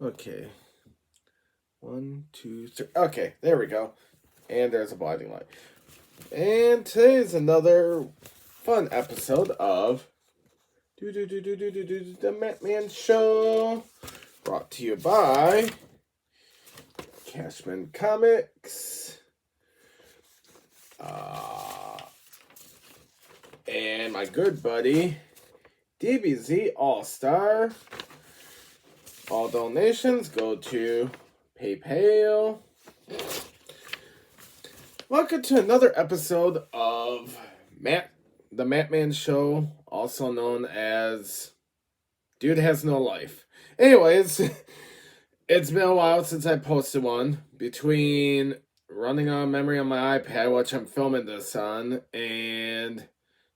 Okay. 1, 2, 3. Okay, there we go. And there's a blinding light. And today's another fun episode of the Batman Show. Brought to you by Cashman Comics. And my good buddy, DBZ All-Star. All donations go to PayPal. Welcome to another episode of the Matman Show, also known as Dude Has No Life. Anyways, it's been a while since I posted one. Between running out of memory on my iPad, which I'm filming this on, and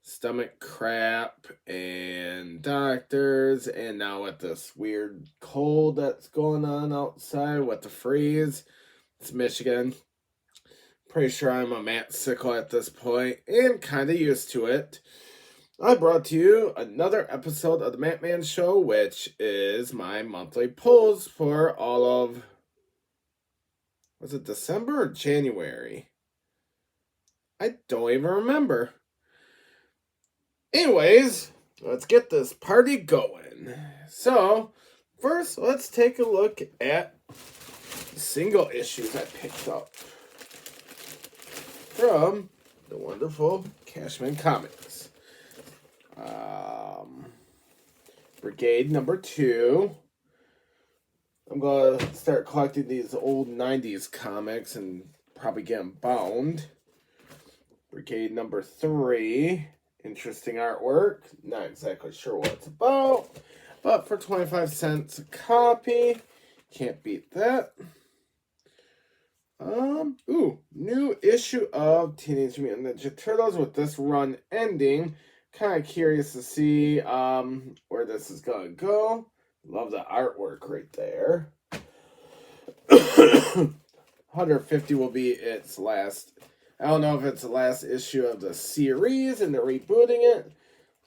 stomach crap and doctors, and now with this weird cold that's going on outside with the freeze. It's Michigan. Pretty sure I'm a matsicle at this point and kind of used to it. I brought to you another episode of the Matman Show, which is my monthly polls for all of, was it December or January? I don't even remember. Anyways, let's get this party going. So, first, let's take a look at single issues I picked up from the wonderful Cashman Comics. Brigade number 2. I'm going to start collecting these old 90s comics and probably get them bound. Brigade number 3. Interesting artwork. Not exactly sure what it's about, but for 25 cents a copy, can't beat that. New issue of Teenage Mutant Ninja Turtles with this run ending. Kind of curious to see where this is gonna go. Love the artwork right there. 150 will be its last. I don't know if it's the last issue of the series and they're rebooting it,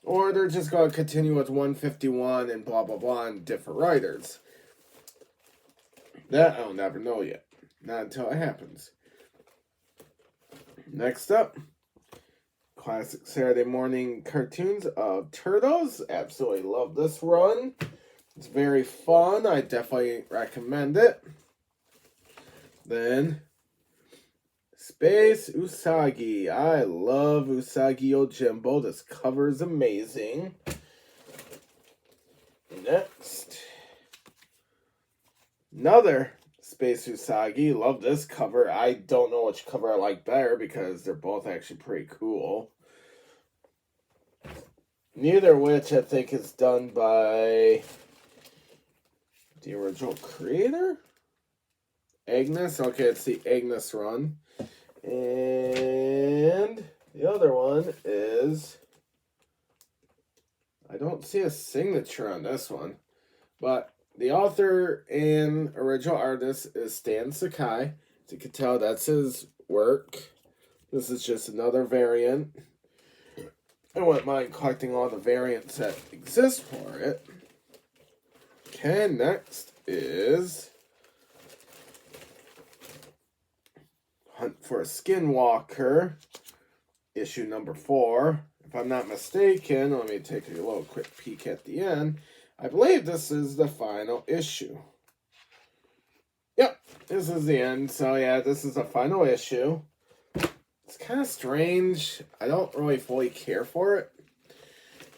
or they're just going to continue with 151 and blah, blah, blah, and different writers. That I'll never know yet. Not until it happens. Next up, classic Saturday morning cartoons of Turtles. Absolutely love this run. It's very fun. I definitely recommend it. Then Space Usagi. I love Usagi Yojimbo. This cover is amazing. Next, another Space Usagi. Love this cover. I don't know which cover I like better because they're both actually pretty cool. Neither of which I think is done by the original creator? Agnes? Okay, it's the Agnes run. And the other one is, I don't see a signature on this one, but the author and original artist is Stan Sakai. As you can tell, that's his work. This is just another variant. I wouldn't mind collecting all the variants that exist for it. Okay, next is Hunt for a Skinwalker, issue number 4. If I'm not mistaken, let me take a little quick peek at the end. I believe this is the final issue. Yep, this is the end. So yeah, this is the final issue. It's kind of strange. I don't really fully care for it,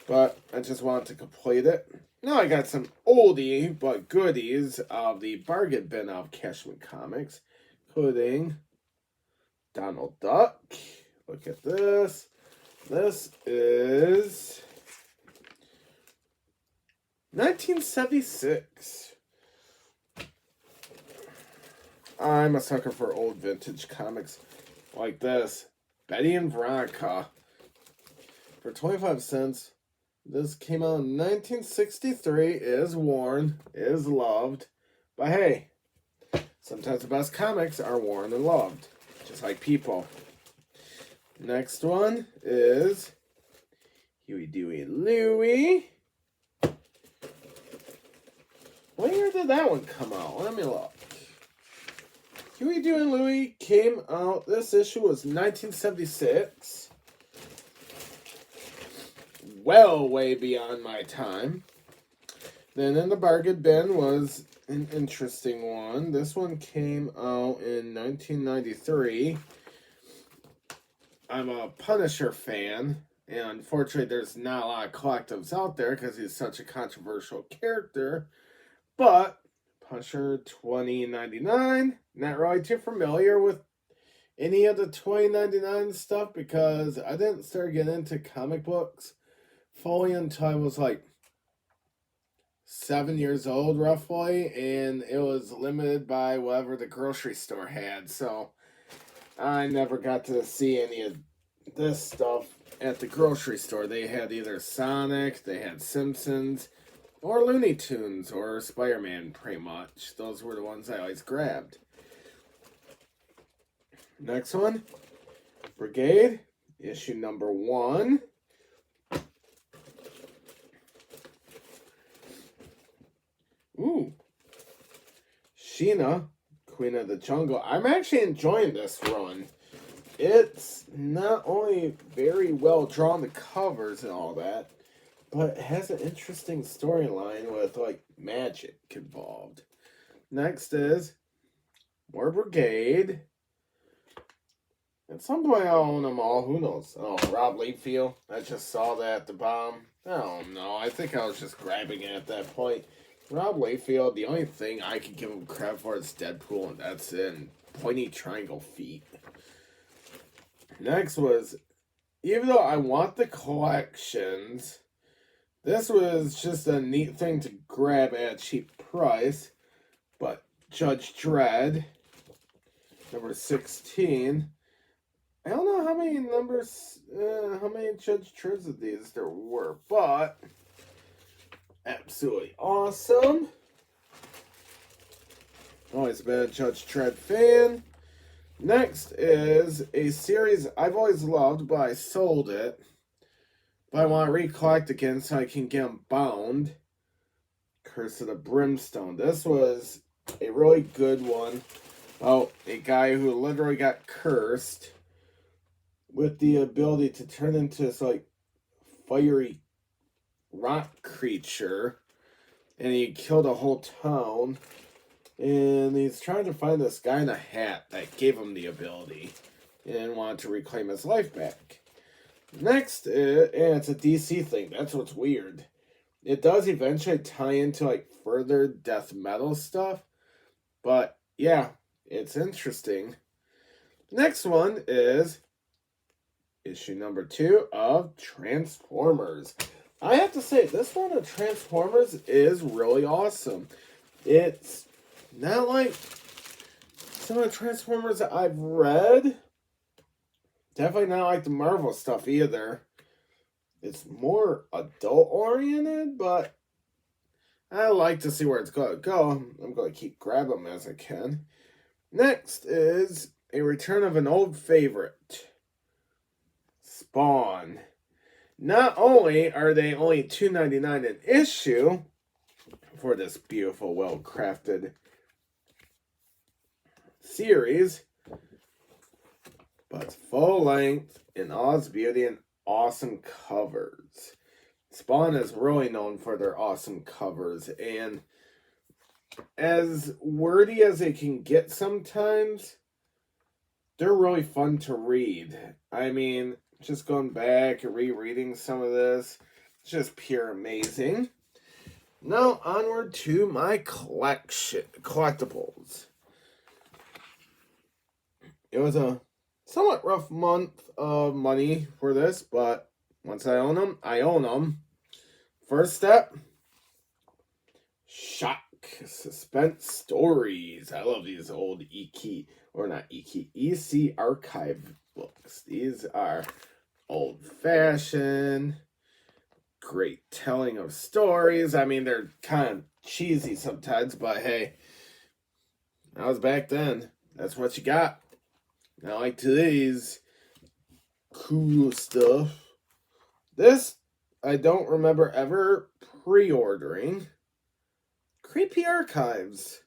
but I just wanted to complete it. Now I got some oldie but goodies of the bargain bin of Cashman Comics, including Donald Duck. Look at this. This is 1976. I'm a sucker for old vintage comics like this. Betty and Veronica. For 25 cents. This came out in 1963. Is worn. Is loved. But hey, sometimes the best comics are worn and loved. Just like people. Next one is Huey, Dewey, Louie. What year did that one come out? Let me look. Huey, Dewey, and Louie came out, this issue was 1976. Well, way beyond my time. Then in the bargain bin was an interesting one. This one came out in 1993. I'm a Punisher fan, and unfortunately there's not a lot of collectives out there because he's such a controversial character. But Punisher 2099, not really too familiar with any of the 2099 stuff because I didn't start getting into comic books fully until I was like 7 years old, roughly, and it was limited by whatever the grocery store had. So I never got to see any of this stuff at the grocery store. They had either Sonic, they had Simpsons, or Looney Tunes, or Spider-Man, pretty much. Those were the ones I always grabbed. Next one, Brigade, issue number 1. Ooh. Sheena, Queen of the Jungle. I'm actually enjoying this run. It's not only very well drawn, the covers and all that, but it has an interesting storyline with, like, magic involved. Next is more Brigade. At some point I'll own them all. Who knows? Oh, Rob Liefeld. I just saw that at the bottom. I don't know. I think I was just grabbing it at that point. Rob Liefeld, the only thing I could give him credit for is Deadpool, and that's it. And pointy triangle feet. Next was, even though I want the collections, this was just a neat thing to grab at a cheap price. But Judge Dredd, number 16. I don't know how many numbers, how many Judge Dredds of these there were, but absolutely awesome. Always been a Judge Dredd fan. Next is a series I've always loved, but I sold it. But I want to recollect again so I can get them bound. Curse of the Brimstone. This was a really good one about a guy who literally got cursed with the ability to turn into this, like, fiery rock creature. And he killed a whole town. And he's trying to find this guy in a hat that gave him the ability and wanted to reclaim his life back. Next, and it's a DC thing. That's what's weird. It does eventually tie into, like, further death metal stuff. But, yeah, it's interesting. Next one is issue number 2 of Transformers. I have to say, this one of Transformers is really awesome. It's not like some of the Transformers that I've read. Definitely not like the Marvel stuff either. It's more adult-oriented, but I like to see where it's going to go. I'm going to keep grabbing them as I can. Next is a return of an old favorite. Spawn. Not only are they only $2.99 an issue for this beautiful, well-crafted series, but full length in all its beauty and awesome covers. Spawn is really known for their awesome covers, and as wordy as they can get sometimes, they're really fun to read. I mean, just going back and rereading some of this, it's just pure amazing. Now onward to my collectibles. It was a somewhat rough month of money for this, but once I own them, I own them. First step, Shock Suspense Stories. I love these old EC archive books. These are old-fashioned, great telling of stories. I mean, they're kind of cheesy sometimes, but hey, that was back then. That's what you got. Not like today's cool stuff. This, I don't remember ever pre-ordering. Creepy Archives.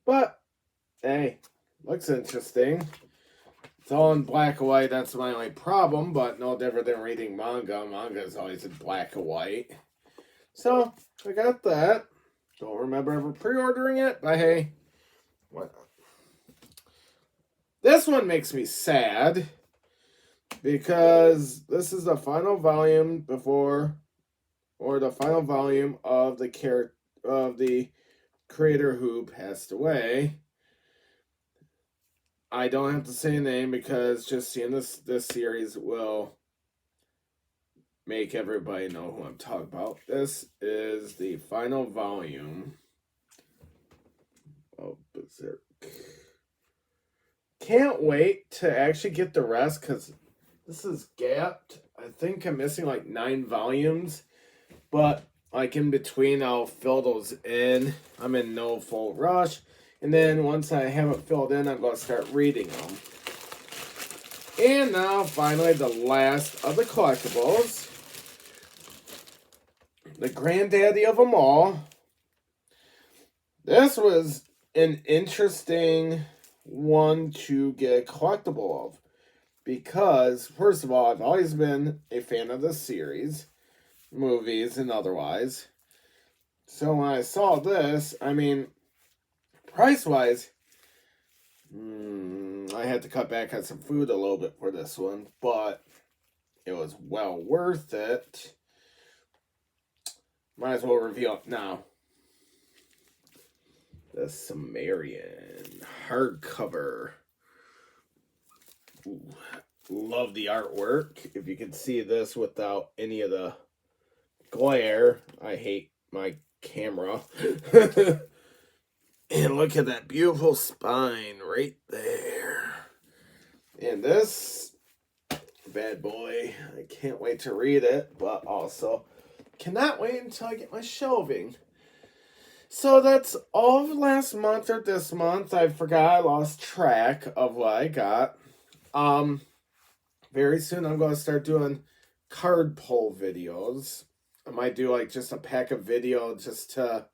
But, hey, looks interesting. It's all in black and white. That's my only problem, but no different than reading manga. Manga is always in black and white. So, I got that. Don't remember ever pre-ordering it, but hey, what? This one makes me sad because this is the final volume before, or the final volume of the creator who passed away. I don't have to say a name because just seeing this series will make everybody know who I'm talking about. This is the final volume of Berserk. Can't wait to actually get the rest because this is gapped. I think I'm missing like 9 volumes, but like in between I'll fill those in. I'm in no full rush. And then once I have it filled in, I'm going to start reading them. And now finally the last of the collectibles. The granddaddy of them all. This was an interesting one to get a collectible of. Because, first of all, I've always been a fan of the series. Movies and otherwise. So when I saw this, I mean, price-wise, I had to cut back on some food a little bit for this one. But it was well worth it. Might as well reveal it now. The Sumerian hardcover. Ooh, love the artwork. If you can see this without any of the glare, I hate my camera. And look at that beautiful spine right there. And this bad boy, I can't wait to read it, but also cannot wait until I get my shelving. So that's all of last month or this month. I forgot, I lost track of what I got. Very soon I'm going to start doing card pull videos. I might do like just a pack of video just to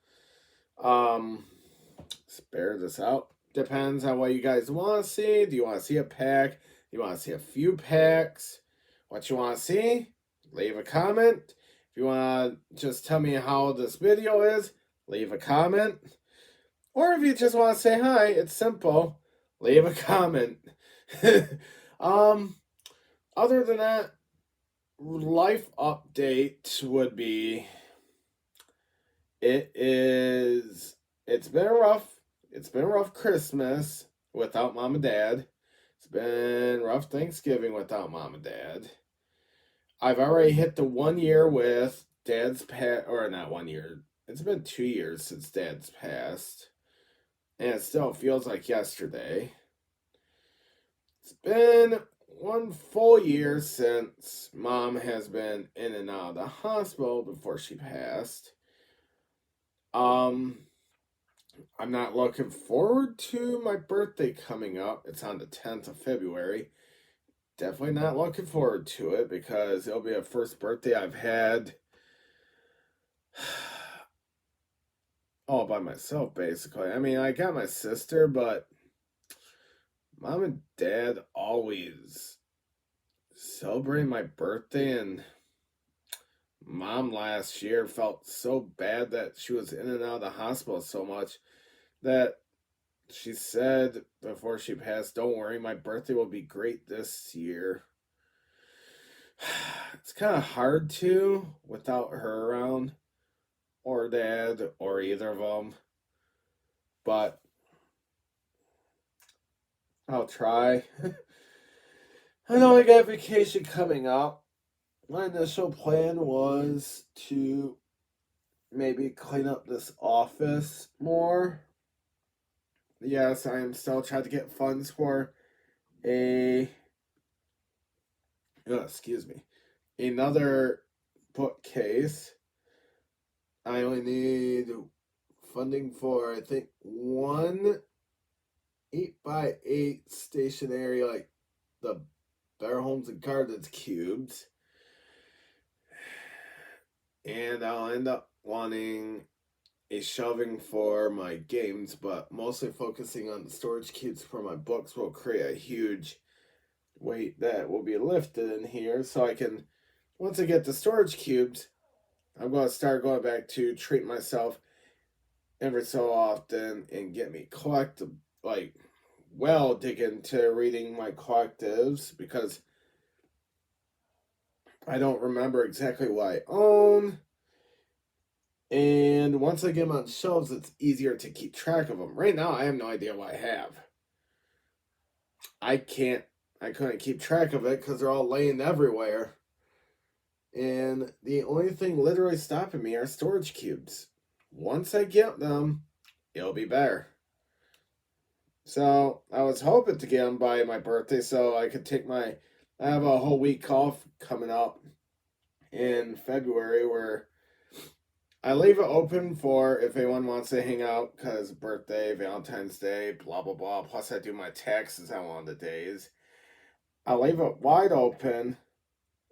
spare this out. Depends on what you guys want to see. Do you want to see a pack? Do you want to see a few packs? What you want to see? Leave a comment. If you want to just tell me how this video is, leave a comment. Or if you just want to say hi, it's simple. Leave a comment. Other than that, life update would be, it's been a rough Christmas without mom and dad. It's been rough Thanksgiving without mom and dad. I've already hit the 1 year with dad's or not 1 year. It's been 2 years since dad's passed. And it still feels like yesterday. It's been 1 full year since mom has been in and out of the hospital before she passed. I'm not looking forward to my birthday coming up. It's on the 10th of February. Definitely not looking forward to it because it'll be the first birthday I've had all by myself, basically. I mean, I got my sister, but mom and dad always celebrate my birthday, and mom last year felt so bad that she was in and out of the hospital so much that she said before she passed, "Don't worry, my birthday will be great this year." It's kind of hard to without her around, or dad, or either of them. But I'll try. I know I got vacation coming up. My initial plan was to maybe clean up this office more. Yes, I am still trying to get funds for another bookcase. I only need funding for, I think, 1 8x8 stationary, like the Better Homes and Gardens cubes. And I'll end up wanting a shelving for my games, but mostly focusing on the storage cubes for my books will create a huge weight that will be lifted in here. So I can, once I get the storage cubes, I'm going to start going back to treat myself every so often and get me collective, like, well, dig into reading my collectives because I don't remember exactly what I own. And once I get them on shelves, it's easier to keep track of them. Right now, I have no idea what I have. I couldn't keep track of it because they're all laying everywhere. And the only thing literally stopping me are storage cubes. Once I get them, it'll be better. So I was hoping to get them by my birthday so I could I have a whole week off coming up in February where I leave it open for if anyone wants to hang out because birthday, Valentine's Day, blah, blah, blah. Plus I do my taxes on one of the days. I leave it wide open.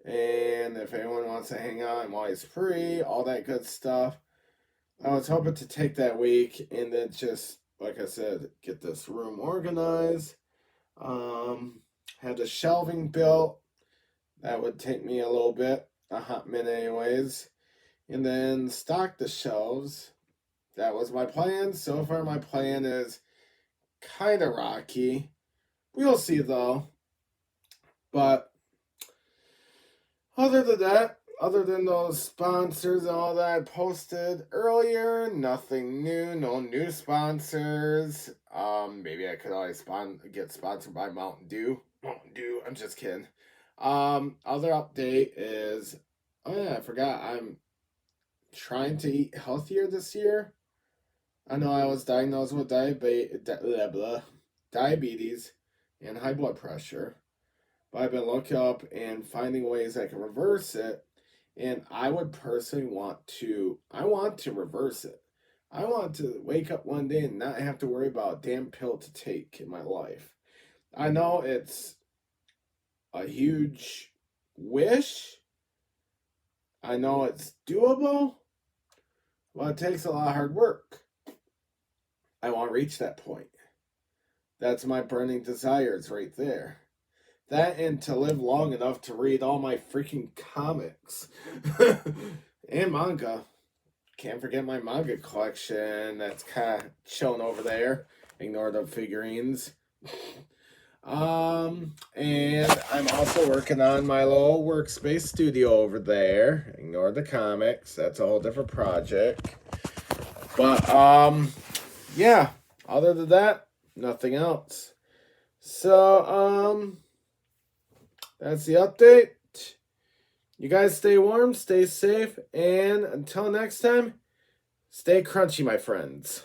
And if anyone wants to hang out, I'm always free, all that good stuff. I was hoping to take that week and then just, like I said, get this room organized. Have the shelving built. That would take me a little bit, a hot minute anyways. And then stock the shelves. That was my plan. So far my plan is kind of rocky. We'll see though. But other than that, other than those sponsors and all that I posted earlier, nothing new, no new sponsors. Maybe I could always get sponsored by Mountain Dew. Mountain Dew, I'm just kidding. Other update is, oh yeah, I forgot, I'm trying to eat healthier this year. I know I was diagnosed with diabetes and high blood pressure, but I've been looking up and finding ways I can reverse it. And I would personally want to reverse it. I want to wake up one day and not have to worry about a damn pill to take in my life. I know it's a huge wish. I know it's doable, but it takes a lot of hard work. I want to reach that point. That's my burning desires right there. That and to live long enough to read all my freaking comics and manga. Can't forget my manga collection that's kind of chilling over there. Ignore the figurines. And I'm also working on my little workspace studio over there. Ignore the comics. That's a whole different project. But, yeah. Other than that, nothing else. So, that's the update. You guys stay warm, stay safe, and until next time, stay crunchy, my friends.